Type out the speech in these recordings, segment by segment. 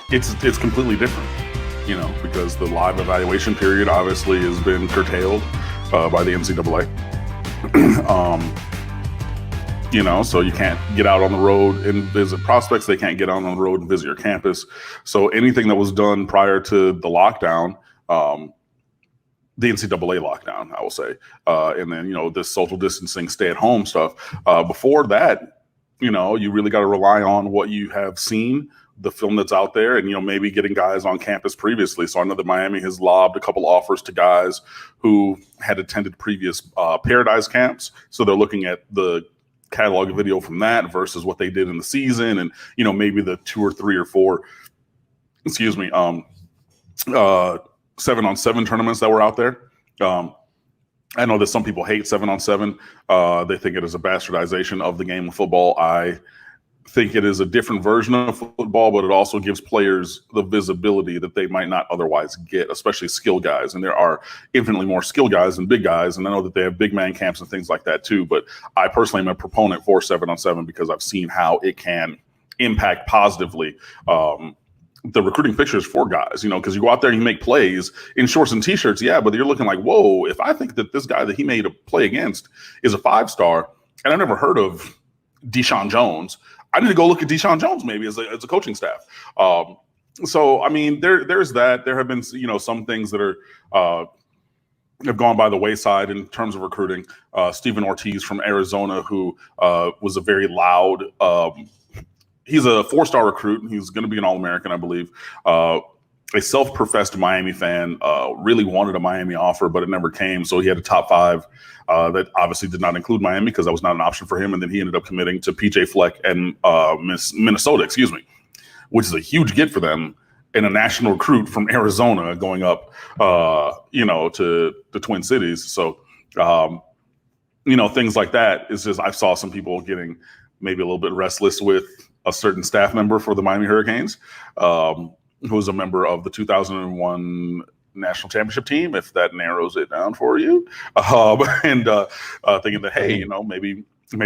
it's completely different, because the live evaluation period obviously has been curtailed by the NCAA. So you can't get out on the road and visit prospects. They can't get out on the road and visit your campus. So anything that was done prior to the lockdown, the NCAA lockdown, I will say, and then, this social distancing, stay at home stuff. Before that, you really got to rely on what you have seen, the film that's out there, and, maybe getting guys on campus previously. So I know that Miami has lobbed a couple offers to guys who had attended previous Paradise camps. So they're looking at the catalog video from that versus what they did in the season, and maybe the 2 or 3 or 4 7-on-7 tournaments that were out there. I know that some people hate 7-on-7. They think it is a bastardization of the game of football. I think it is a different version of football, but it also gives players the visibility that they might not otherwise get, especially skill guys. And there are infinitely more skill guys than big guys. And I know that they have big man camps and things like that too. But I personally am a proponent for 7-on-7 because I've seen how it can impact positively the recruiting pictures for guys, because you go out there and you make plays in shorts and t-shirts. Yeah, but you're looking like, whoa, if I think that this guy that he made a play against is a 5-star and I've never heard of Deshaun Jones, I need to go look at Deshaun Jones maybe as a coaching staff. So, I mean, there's that. There have been, some things that are have gone by the wayside in terms of recruiting. Stephen Ortiz from Arizona, who was a very loud he's a 4-star recruit. He's going to be an All-American, I believe. A self-professed Miami fan, really wanted a Miami offer, but it never came. So he had a top 5 that obviously did not include Miami because that was not an option for him. And then he ended up committing to PJ Fleck and Minnesota, which is a huge get for them, and a national recruit from Arizona going up, to the Twin Cities. So, things like that. It's just I saw some people getting maybe a little bit restless with a certain staff member for the Miami Hurricanes, who was a member of the 2001 national championship team, if that narrows it down for you, and thinking that, hey, maybe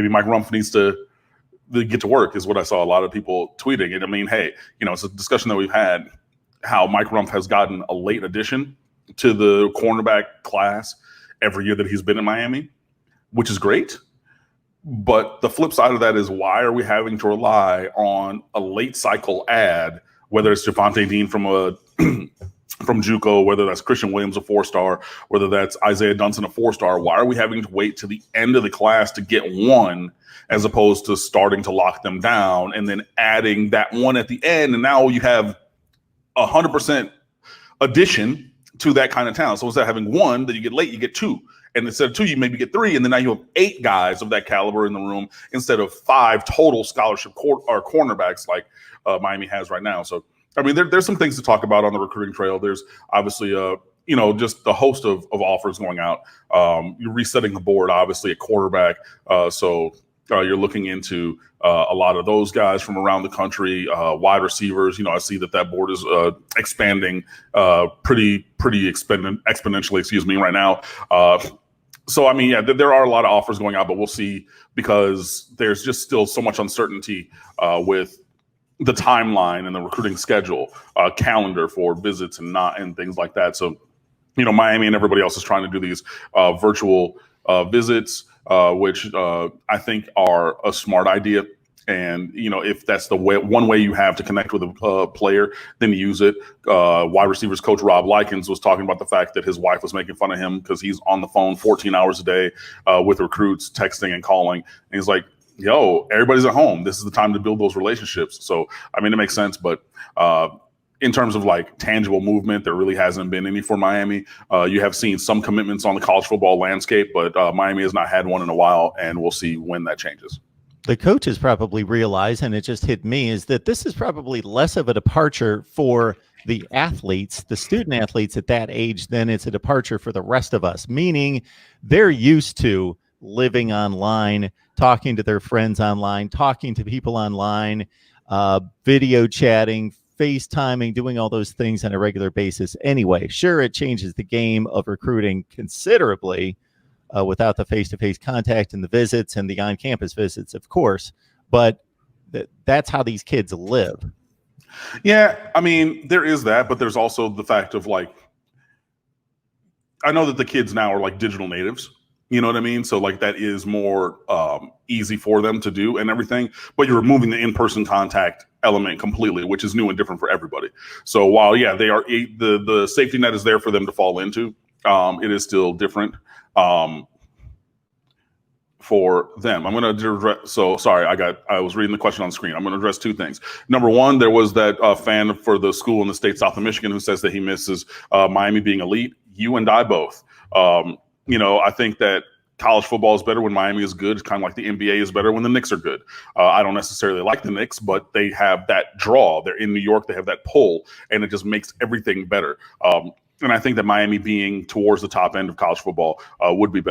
Mike Rumph needs to get to work, is what I saw a lot of people tweeting. And I mean, hey, it's a discussion that we've had, how Mike Rumph has gotten a late addition to the cornerback class every year that he's been in Miami, which is great. But the flip side of that is, why are we having to rely on a late cycle ad, whether it's Javonte Dean from from JUCO, whether that's Christian Williams, a 4-star, whether that's Isaiah Dunson, a 4-star? Why are we having to wait to the end of the class to get one, as opposed to starting to lock them down and then adding that one at the end? And now you have 100% addition to that kind of talent. So instead of having one that you get late, you get 2. And instead of 2, you maybe get 3, and then now you have 8 guys of that caliber in the room instead of 5 total scholarship or cornerbacks like Miami has right now. So, I mean, there's some things to talk about on the recruiting trail. There's obviously, just the host of offers going out. You're resetting the board, obviously, at quarterback. So you're looking into a lot of those guys from around the country, wide receivers. I see that board is expanding pretty exponentially, right now. So, I mean, yeah, there are a lot of offers going out, but we'll see, because there's just still so much uncertainty with the timeline and the recruiting schedule, calendar for visits and things like that. So, Miami and everybody else is trying to do these virtual visits, which I think are a smart idea. And, if that's the one way you have to connect with a player, then use it. Wide receivers coach Rob Likens was talking about the fact that his wife was making fun of him because he's on the phone 14 hours a day with recruits, texting and calling. And he's like, yo, everybody's at home. This is the time to build those relationships. So, I mean, it makes sense. But in terms of like tangible movement, there really hasn't been any for Miami. You have seen some commitments on the college football landscape, but Miami has not had one in a while, and we'll see when that changes. The coaches probably realize, and it just hit me, is that this is probably less of a departure for the athletes, the student athletes at that age, than it's a departure for the rest of us, meaning they're used to living online, talking to their friends online, talking to people online, video chatting, FaceTiming, doing all those things on a regular basis anyway. Sure, it changes the game of recruiting considerably, without the face-to-face contact and the visits and the on-campus visits, of course. But that's how these kids live. Yeah, I mean, there is that, but there's also the fact of like, I know that the kids now are like digital natives. You know what I mean? So like that is more easy for them to do and everything. But you're removing the in-person contact element completely, which is new and different for everybody. So while they are the safety net is there for them to fall into, it is still different. For them, I'm going to address. So sorry, I was reading the question on the screen. I'm going to address two things. Number one, there was that fan for the school in the state south of Michigan who says that he misses Miami being elite. You and I both. I think that college football is better when Miami is good. It's kind of like the NBA is better when the Knicks are good. I don't necessarily like the Knicks, but they have that draw. They're in New York. They have that pull, and it just makes everything better. And I think that Miami being towards the top end of college football would be better.